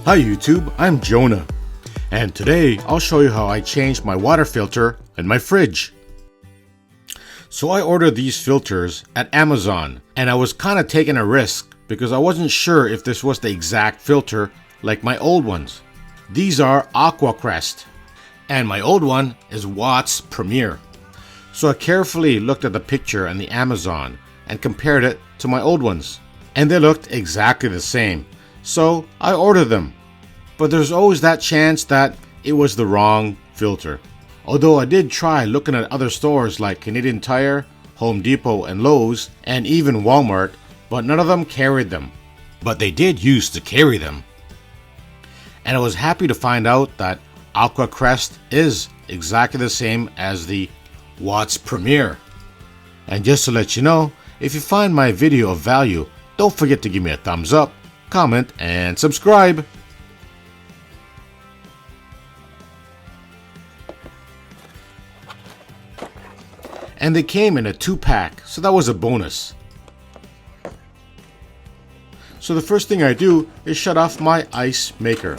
Hi YouTube, I'm Jonah, and today I'll show you how I changed my water filter in my fridge. So I ordered these filters at Amazon, and I was kind of taking a risk because I wasn't sure if this was the exact filter like my old ones. These are Aqua Crest, and my old one is Watts Premier. So I carefully looked at the picture on the Amazon and compared it to my old ones, and they looked exactly the same. So I ordered them. But there's always that chance that it was the wrong filter. Although I did try looking at other stores like Canadian Tire, Home Depot and Lowe's, and even Walmart, but none of them carried them. But they did used to carry them. And I was happy to find out that Aqua Crest is exactly the same as the Watts Premier. And just to let you know, if you find my video of value, don't forget to give me a thumbs up, comment, and subscribe. And they came in a 2-pack, so that was a bonus. So the first thing I do is shut off my ice maker.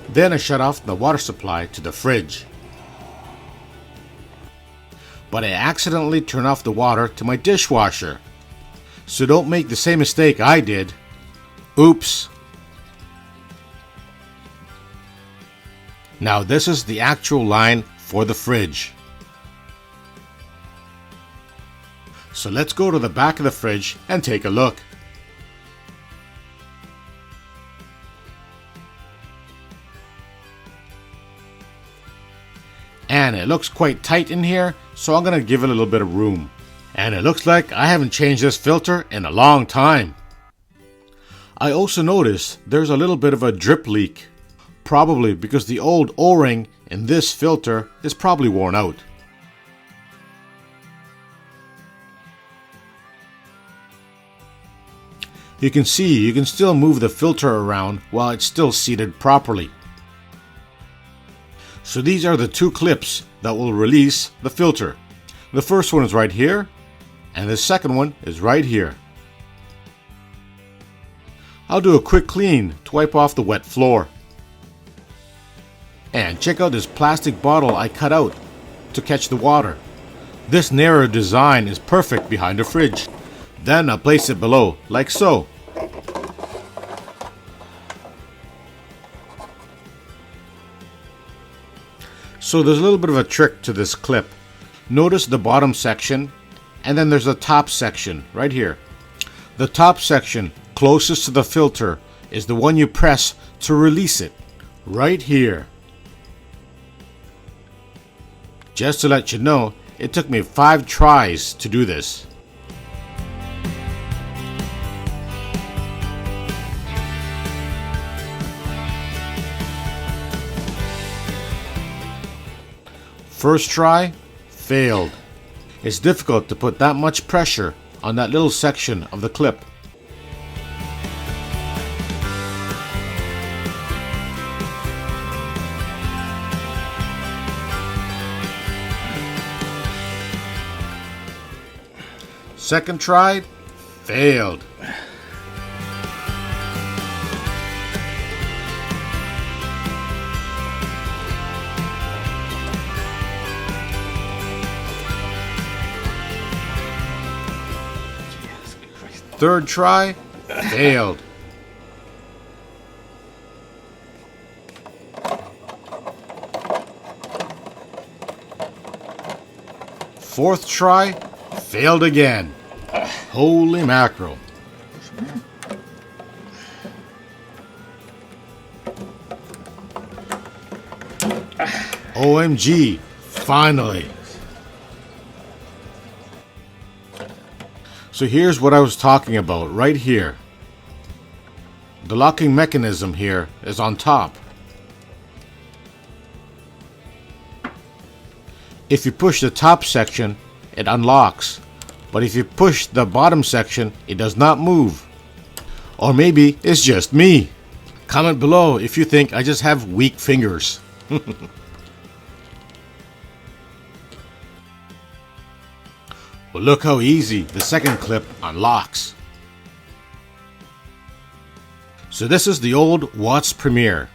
Then I shut off the water supply to the fridge. But I accidentally turned off the water to my dishwasher. So don't make the same mistake I did. Oops. Now this is the actual line for the fridge. So let's go to the back of the fridge and take a look. And it looks quite tight in here, so I'm going to give it a little bit of room. And it looks like I haven't changed this filter in a long time. I also noticed there's a little bit of a drip leak. Probably because the old O-ring in this filter is probably worn out. You can see you can still move the filter around while it's still seated properly. So these are the two clips that will release the filter. The first one is right here, and the second one is right here. I'll do a quick clean to wipe off the wet floor. And check out this plastic bottle I cut out to catch the water. This narrow design is perfect behind the fridge. Then I'll place it below, like so. So there's a little bit of a trick to this clip. Notice the bottom section, and then there's the top section right here. The top section closest to the filter is the one you press to release it, right here. Just to let you know, it took me 5 tries to do this. First try, failed. It's difficult to put that much pressure on that little section of the clip. Second try, failed. Third try, failed. Fourth try, failed again. Holy mackerel. OMG, finally. So here's what I was talking about right here. The locking mechanism here is on top. If you push the top section, it unlocks. But if you push the bottom section, it does not move. Or maybe it's just me. Comment below if you think I just have weak fingers. Well, look how easy the second clip unlocks. So this is the old Watts Premier,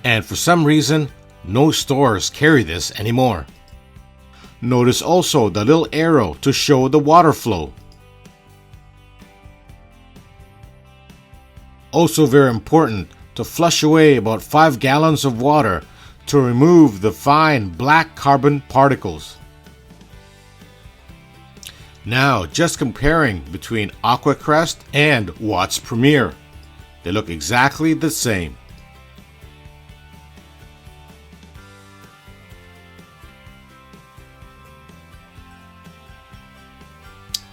and for some reason no stores carry this anymore. Notice also the little arrow to show the water flow. Also very important to flush away about 5 gallons of water to remove the fine black carbon particles. Now just comparing between Aqua Crest and Watts Premier. They look exactly the same.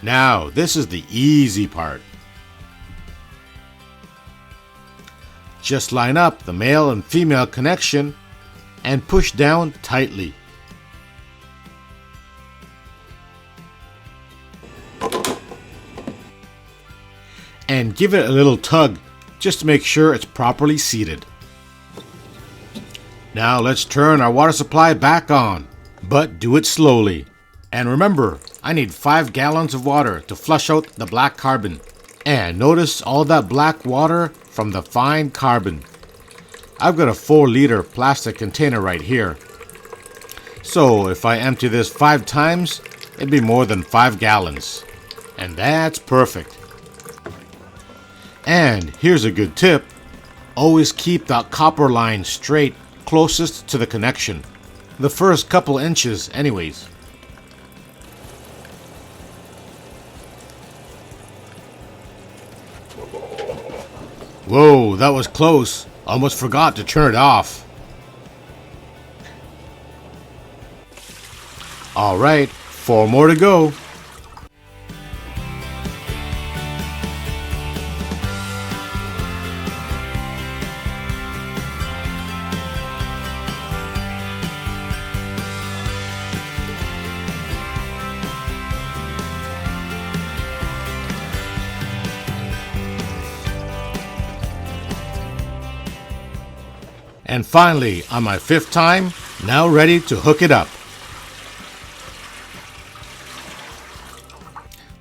Now this is the easy part. Just line up the male and female connection and push down tightly. And give it a little tug just to make sure it's properly seated. Now let's turn our water supply back on, but do it slowly. And remember, I need 5 gallons of water to flush out the black carbon. And notice all that black water from the fine carbon. I've got a 4-liter plastic container right here. So if I empty this 5 times, it'd be more than 5 gallons. And that's perfect. And here's a good tip. Always keep that copper line straight closest to the connection. The first couple inches anyways. Whoa, that was close. Almost forgot to turn it off. Alright, 4 more to go. And finally, on my 5th time, now ready to hook it up.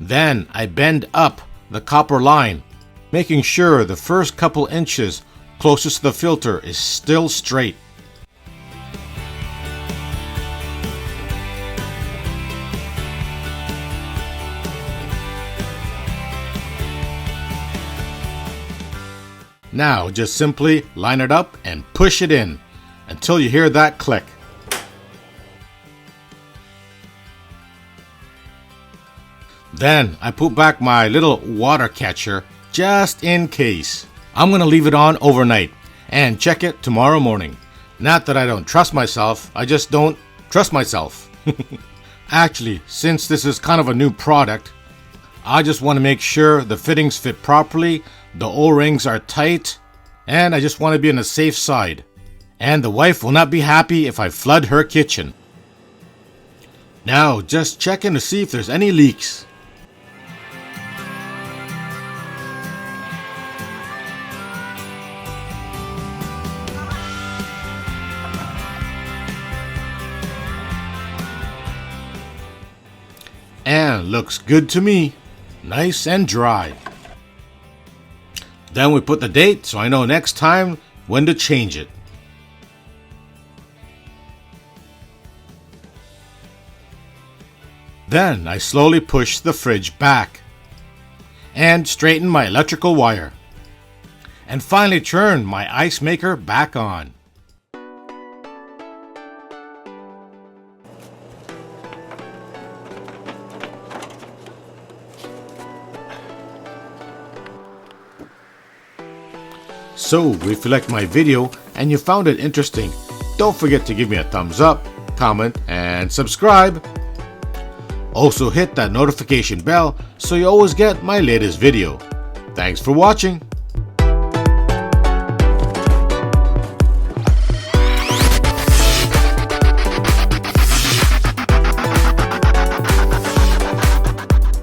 Then I bend up the copper line, making sure the first couple inches closest to the filter is still straight. Now just simply line it up and push it in until you hear that click. Then I put back my little water catcher just in case. I'm going to leave it on overnight and check it tomorrow morning. Not that I don't trust myself, I just don't trust myself. Actually, since this is kind of a new product, I just want to make sure the fittings fit properly, the O-rings are tight, and I just want to be on the safe side. And the wife will not be happy if I flood her kitchen. Now just checking to see if there's any leaks. And looks good to me. Nice and dry. Then we put the date so I know next time when to change it. Then I slowly push the fridge back and straighten my electrical wire. And finally turn my ice maker back on. So, if you liked my video and you found it interesting, don't forget to give me a thumbs up, comment, and subscribe. Also hit that notification bell so you always get my latest video. Thanks for watching.